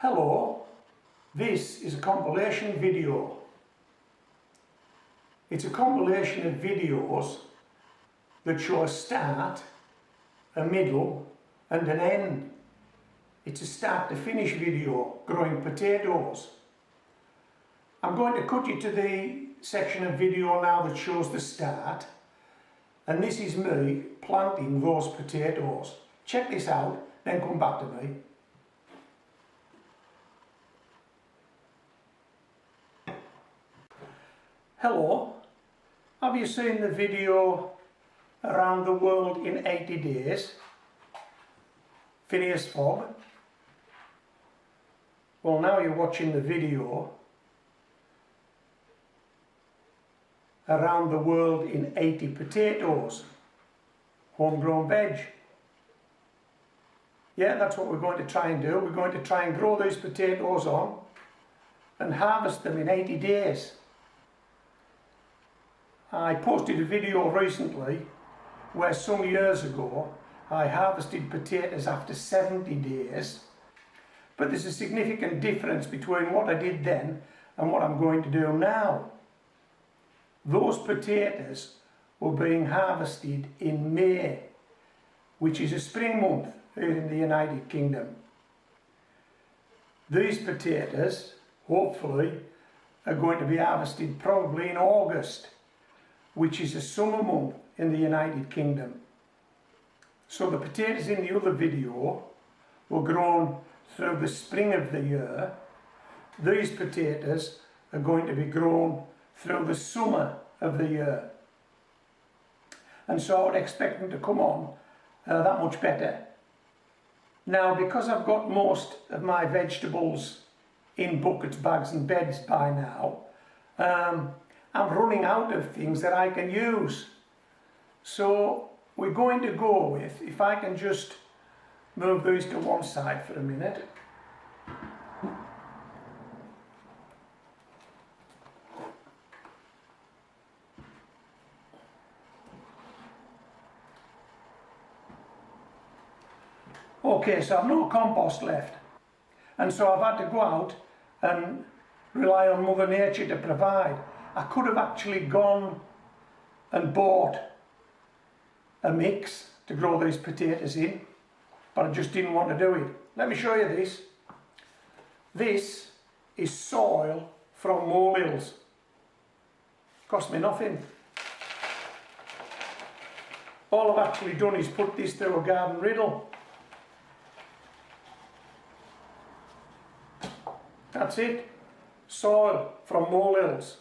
Hello, this is a compilation video. It's a compilation of videos that show a start, a middle and an end. It's a start to finish video growing potatoes. I'm going to cut you to the section of video now that shows the start, and this is me planting those potatoes. Check this out, then come back to me. Hello, have you seen the video around the world in 80 days? Phineas Fogg? Well, now you're watching the video around the world in 80 potatoes, homegrown veg. Yeah, that's what we're going to try and do. We're going to try and grow these potatoes on and harvest them in 80 days. I posted a video recently where some years ago I harvested potatoes after 70 days, but there's a significant difference between what I did then and what I'm going to do now. Those potatoes were being harvested in May, which is a spring month here in the United Kingdom. These potatoes, hopefully, are going to be harvested probably in August, which is a summer month in the United Kingdom. So the potatoes in the other video were grown through the spring of the year. These potatoes are going to be grown through the summer of the year. And so I would expect them to come on that much better. Now, because I've got most of my vegetables in buckets, bags and beds by now, I'm running out of things that I can use. So we're going to go with, if I can just move these to one side for a minute. Okay, so I've no compost left. And so I've had to go out and rely on Mother Nature to provide. I could have actually gone and bought a mix to grow these potatoes in, but I just didn't want to do it. Let me show you this. This is soil from molehills. Cost me nothing. All I've actually done is put this through a garden riddle. That's it. Soil from molehills.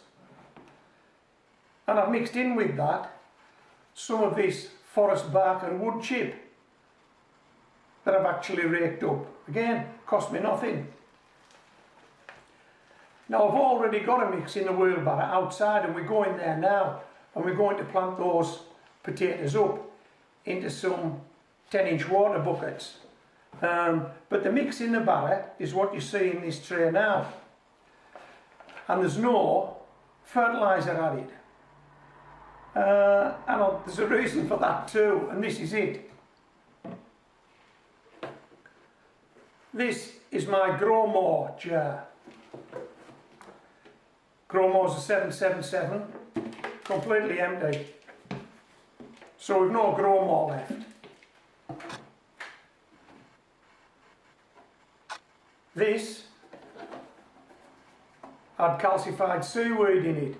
And I've mixed in with that some of this forest bark and wood chip that I've actually raked up. Again, cost me nothing. Now I've already got a mix in the wheelbarrow outside, and we're going there now, and we're going to plant those potatoes up into some 10-inch water buckets. But the mix in the barrow is what you see in this tray now, and there's no fertilizer added. And there's a reason for that too, and this is it. This is my Grow More jar. Grow More's a 777, completely empty. So we've no Grow More left. This had calcified seaweed in it.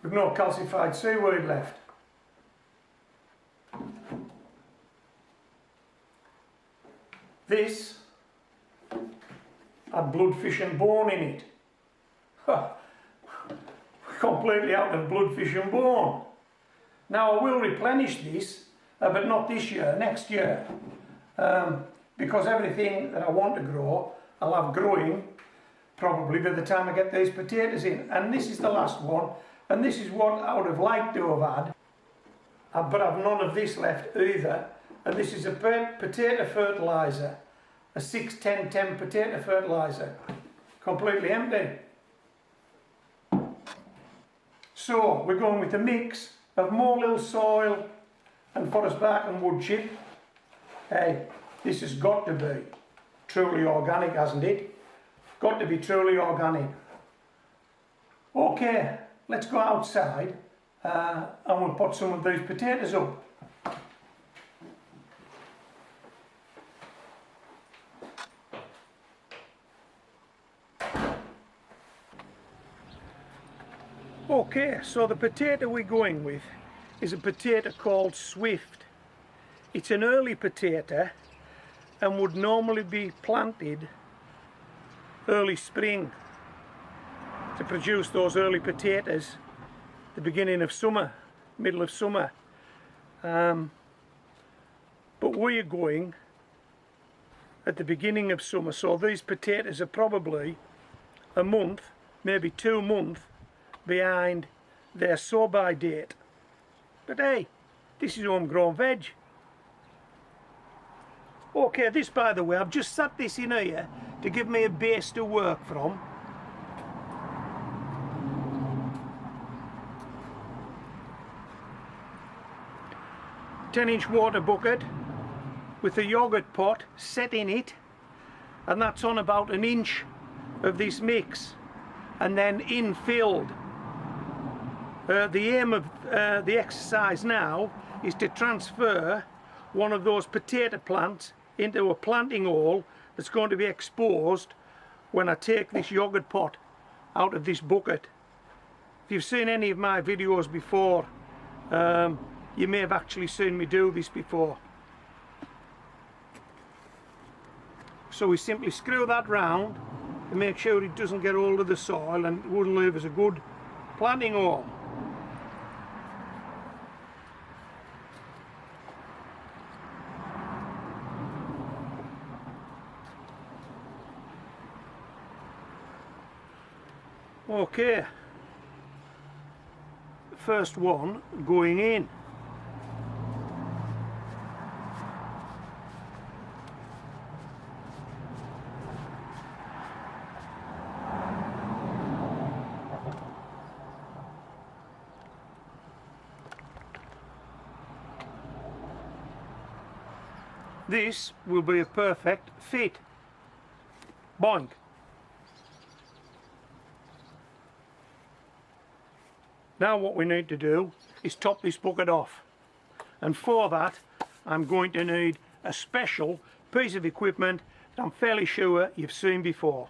We've no calcified seaweed left. This had bloodfish and bone in it. Completely out of bloodfish and bone. Now I will replenish this, but not this year, next year. Because everything that I want to grow, I'll have growing probably by the time I get these potatoes in. And this is the last one. And this is what I would have liked to have had, but I've none of this left either. And this is a potato fertilizer, a 6-10-10 potato fertilizer, completely empty. So we're going with a mix of molehill soil and forest bark and wood chip. Hey, this has got to be truly organic, hasn't it? Got to be truly organic. Okay, let's go outside and we'll put some of these potatoes up. Okay, so the potato we're going with is a potato called Swift. It's an early potato and would normally be planted early spring to produce those early potatoes the beginning of summer, middle of summer. But we're going at the beginning of summer, so these potatoes are probably a month, maybe 2 months behind their sow-by date. But hey, this is homegrown veg. Okay, this, by the way, I've just sat this in here to give me a base to work from. A 10-inch water bucket with a yogurt pot set in it, and that's on about 1 inch of this mix, and then infilled. The aim of the exercise now is to transfer one of those potato plants into a planting hole that's going to be exposed when I take this yogurt pot out of this bucket. If you've seen any of my videos before, you may have actually seen me do this before. So we simply screw that round to make sure it doesn't get hold of the soil, and it will leave us a good planting hole. Okay, first one going in. This will be a perfect fit. Boink. Now what we need to do is top this bucket off, and for that I'm going to need a special piece of equipment that I'm fairly sure you've seen before.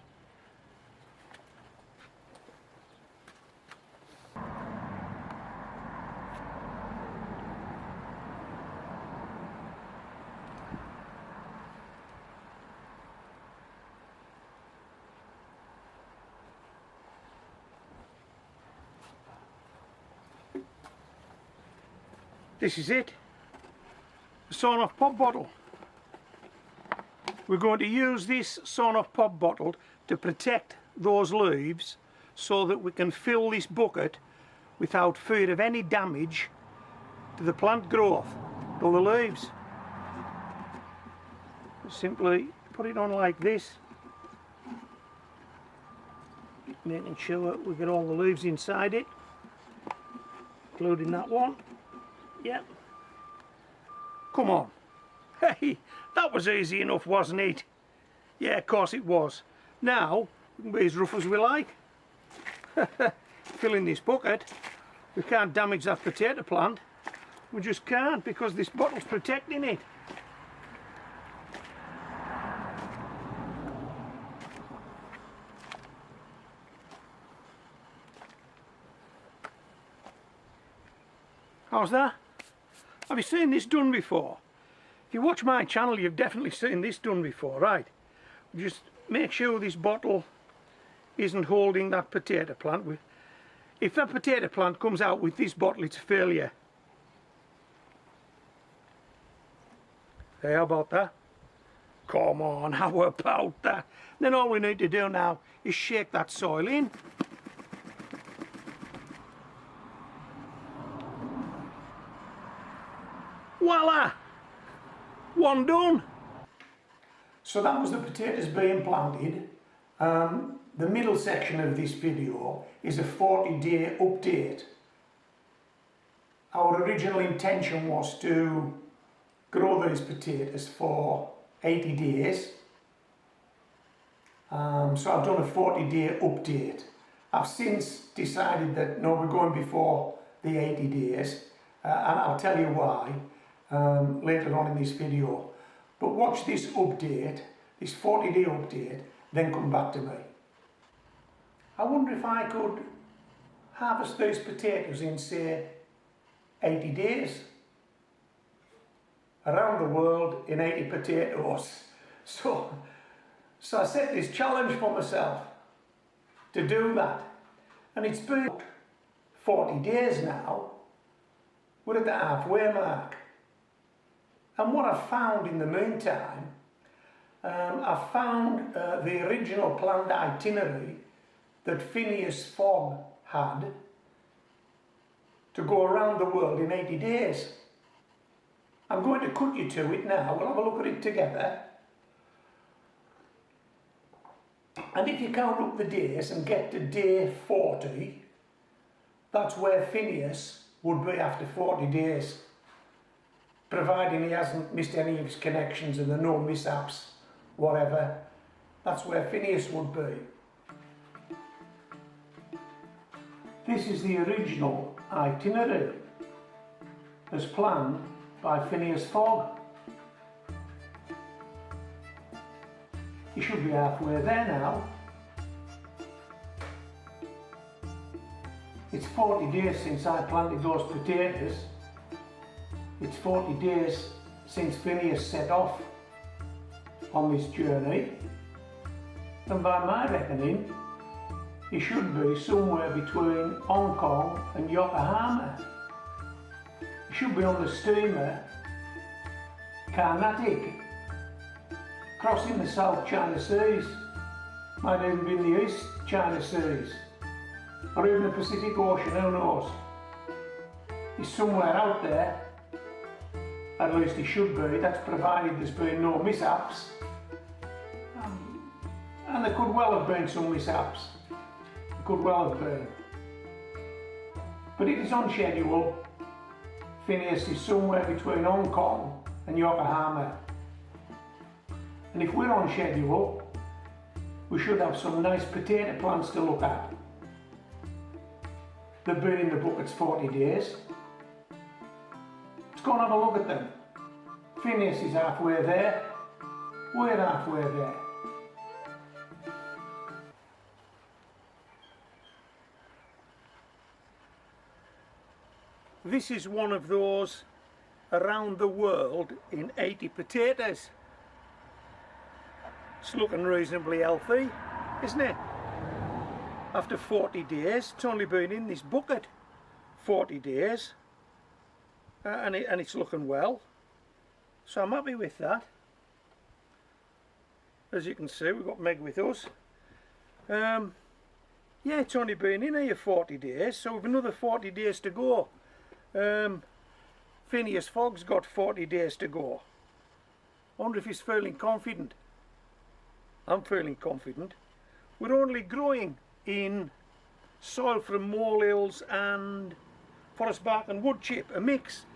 This is it, a sawn off pop bottle. We're going to use this sawn off pop bottle to protect those leaves so that we can fill this bucket without fear of any damage to the plant growth or the leaves. Simply put it on like this, making sure we get all the leaves inside it, including that one. Yep. Come on. Hey, that was easy enough, wasn't it? Yeah, of course it was. Now, we can be as rough as we like. Filling this bucket. We can't damage that potato plant. We just can't, because this bottle's protecting it. How's that? Have you seen this done before? If you watch my channel, you've definitely seen this done before, right? Just make sure this bottle isn't holding that potato plant. If that potato plant comes out with this bottle, it's a failure. Hey, how about that? Come on, how about that? Then all we need to do now is shake that soil in. Voila! One done. So that was the potatoes being planted. The middle section of this video is a 40-day update. Our original intention was to grow these potatoes for 80 days, So I've done a 40-day update. I've since decided that no, we're going before the 80 days, and I'll tell you why later on in this video. But watch this update, this 40-day update, then come back to me. I wonder if I could harvest these potatoes in, say, 80 days. Around the world in 80 potatoes. So I set this challenge for myself to do that. And it's been 40 days now. We're at the halfway mark. And what I've found in the meantime, I've found the original planned itinerary that Phineas Fogg had to go around the world in 80 days. I'm going to cut you to it now. We'll have a look at it together. And if you count up the days and get to day 40, that's where Phineas would be after 40 days. Providing he hasn't missed any of his connections and there are no mishaps, whatever. That's where Phineas would be. This is the original itinerary as planned by Phineas Fogg. He should be halfway there now. It's 40 days since I planted those potatoes. It's 40 days since Phineas set off on this journey. And by my reckoning, he should be somewhere between Hong Kong and Yokohama. He should be on the steamer Carnatic, crossing the South China Seas, might even be in the East China Seas, or even the Pacific Ocean, who knows. He's somewhere out there, at least he should be, that's provided there's been no mishaps. And there could well have been some mishaps. Could well have been. But it is on schedule. Phineas is somewhere between Hong Kong and Yokohama. And if we're on schedule, we should have some nice potato plants to look at. They've been in the buckets 40 days. Let's go and have a look at them. Phineas is halfway there. We're halfway there. This is one of those around the world in 80 potatoes. It's looking reasonably healthy, isn't it? After 40 days, it's only been in this bucket 40 days, and it's looking well. So I'm happy with that. As you can see, we've got Meg with us. Yeah, it's only been in here 40 days, so we've another 40 days to go. Phineas Fogg's got 40 days to go. I wonder if he's feeling confident. I'm feeling confident. We're only growing in soil from molehills and forest bark and wood chip, a mix,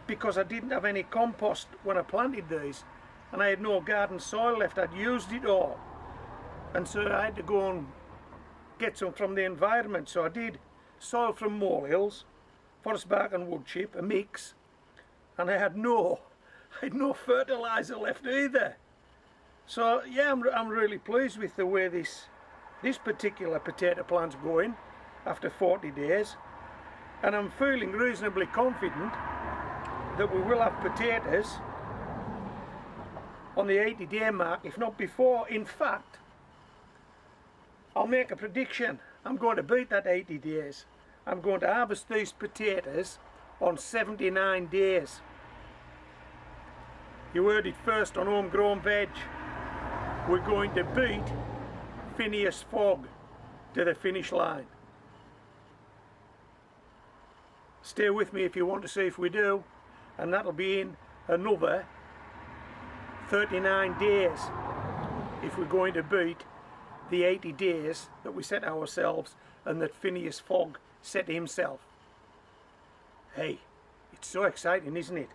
because I didn't have any compost when I planted these, and I had no garden soil left. I'd used it all, and so I had to go and get some from the environment. So I did soil from molehills, forest bark and wood chip, a mix, and I had no fertilizer left either. So yeah, I'm really pleased with the way this particular potato plant's going after 40 days, and I'm feeling reasonably confident that we will have potatoes on the 80-day mark, if not before. In fact, I'll make a prediction. I'm going to beat that 80 days. I'm going to harvest these potatoes on 79 days. You heard it first on Homegrown Veg. We're going to beat Phineas Fogg to the finish line. Stay with me if you want to see if we do, and that'll be in another 39 days if we're going to beat the 80 days that we set ourselves and that Phineas Fogg set himself. Hey, it's so exciting, isn't it?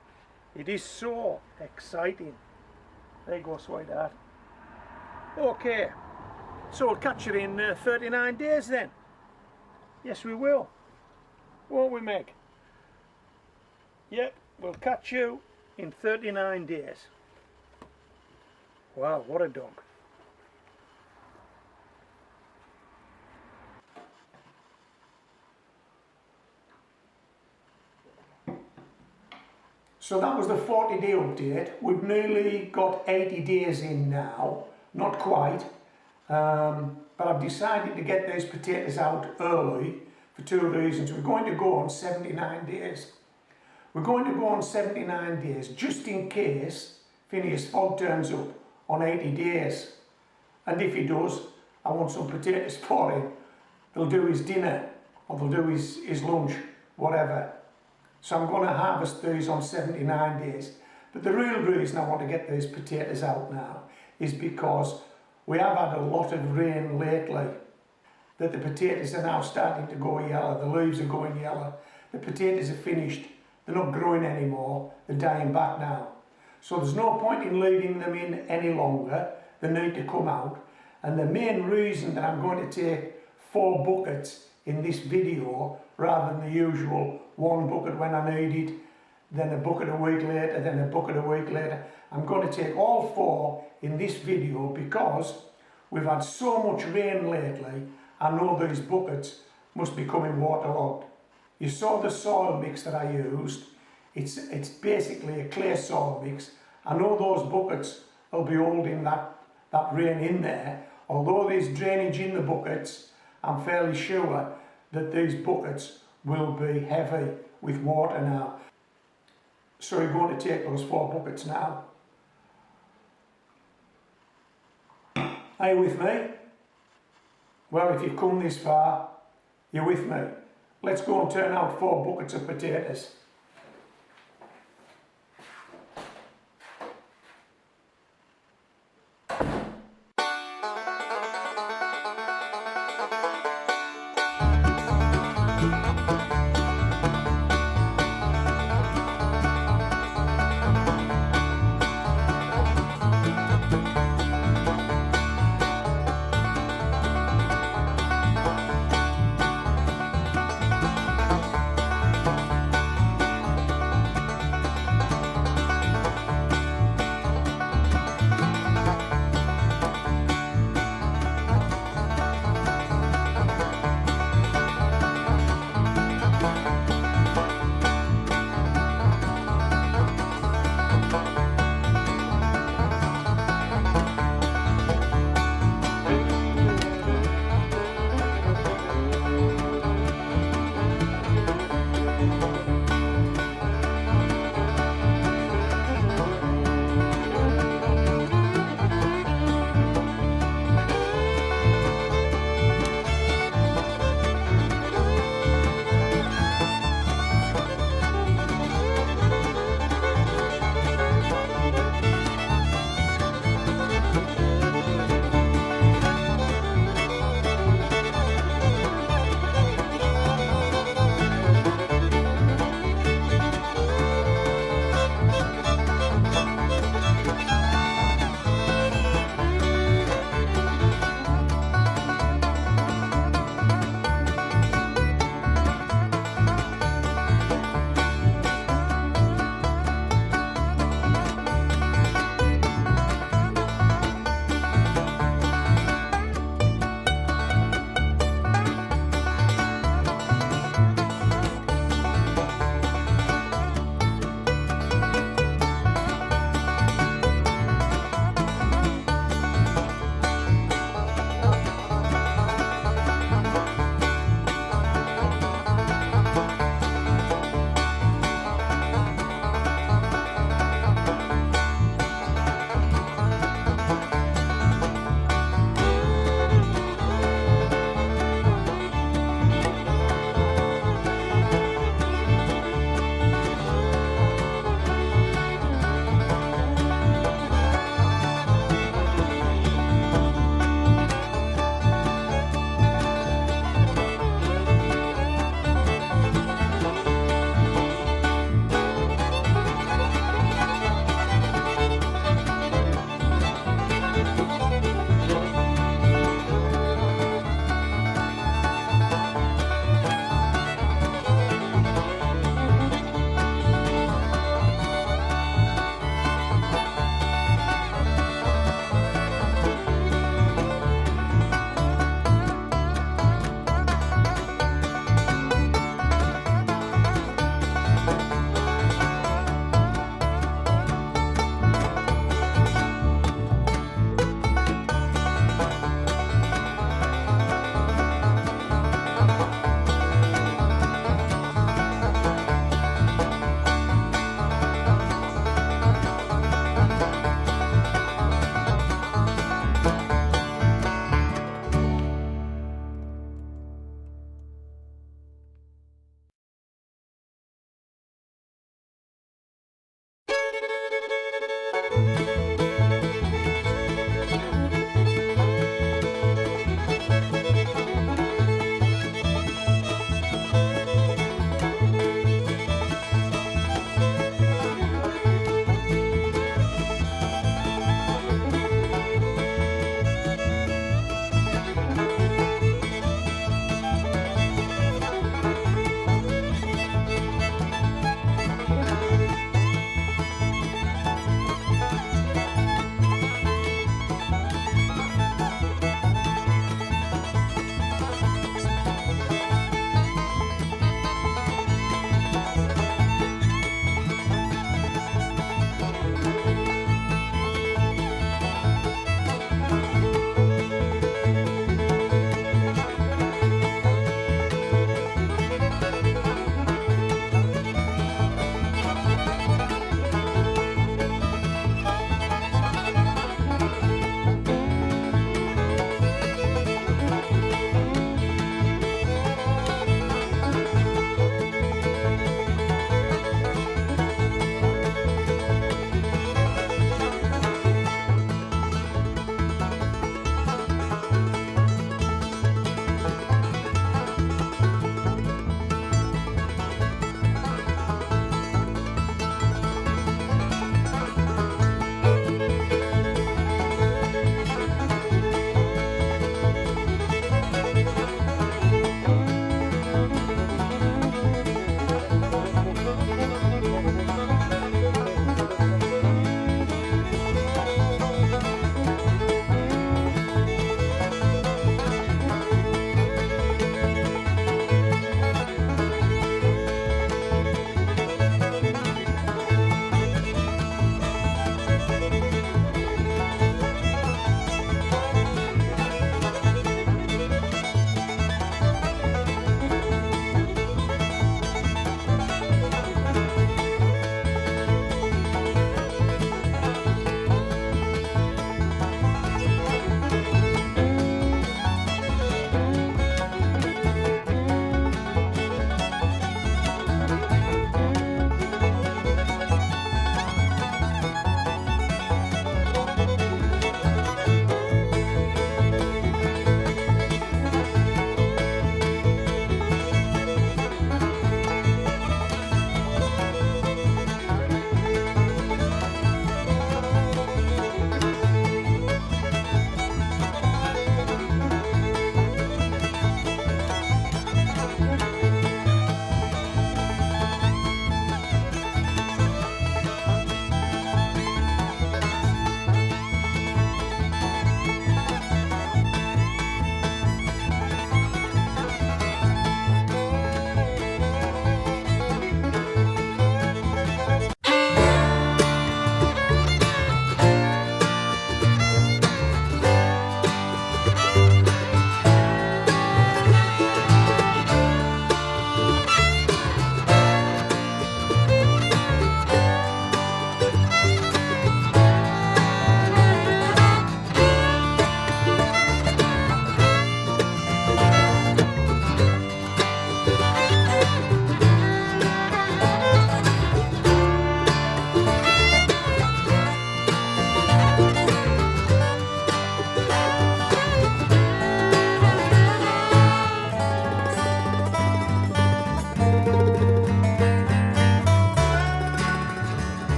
It is so exciting. There you go, sweetheart. Okay, So we'll catch you in 39 days then. Yes, we will. Won't we, Meg? Yep, we'll catch you in 39 days. Wow, what a dog. So that was the 40-day update. We've nearly got 80 days in now, not quite, but I've decided to get these potatoes out early for two reasons. We're going to go on 79 days. We're going to go on 79 days just in case Phineas Fogg turns up on 80 days. And if he does, I want some potatoes for him. They'll do his dinner or they'll do his lunch, whatever. So I'm going to harvest these on 79 days. But the real reason I want to get these potatoes out now is because we have had a lot of rain lately, that the potatoes are now starting to go yellow, the leaves are going yellow, the potatoes are finished, they're not growing anymore, they're dying back now. So there's no point in leaving them in any longer, they need to come out. And the main reason that I'm going to take 4 buckets in this video rather than the usual 1 bucket when I need it, then a bucket a week later, then a bucket a week later. I'm going to take all 4 in this video because we've had so much rain lately. I know these buckets must be coming waterlogged. You saw the soil mix that I used. It's basically a clay soil mix. I know those buckets will be holding that rain in there. Although there's drainage in the buckets, I'm fairly sure that these buckets will be heavy with water now. So we're going to take those 4 buckets now. Are you with me? Well, if you've come this far, you're with me. Let's go and turn out 4 buckets of potatoes.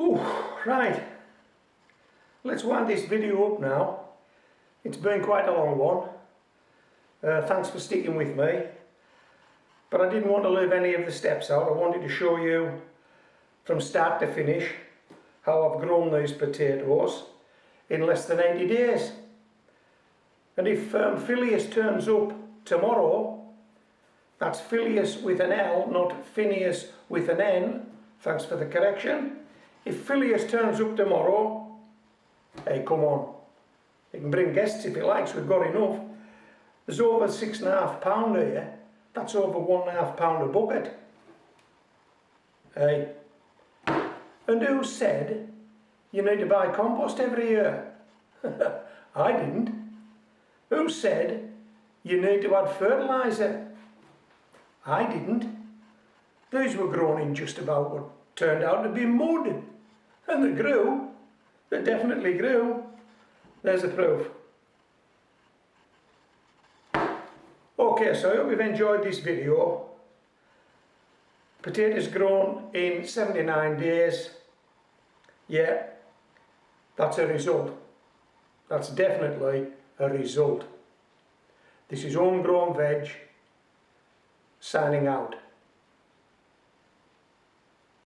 Ooh, right, let's wind this video up now. It's been quite a long one. Thanks for sticking with me. But I didn't want to leave any of the steps out. I wanted to show you from start to finish how I've grown these potatoes in less than 80 days. And if Phileas turns up tomorrow, that's Phileas with an L, not Phineas with an N. Thanks for the correction. If Phileas turns up tomorrow, hey, come on. He can bring guests if he likes, we've got enough. There's over £6.5 here. That's over £1.5 a bucket. Hey. And who said you need to buy compost every year? I didn't. Who said you need to add fertilizer? I didn't. These were grown in just about what turned out to be mud. And they grew. They definitely grew. There's the proof. Okay, so I hope you've enjoyed this video. Potatoes grown in 79 days. Yeah, that's a result. That's definitely a result. This is Homegrown Veg, signing out.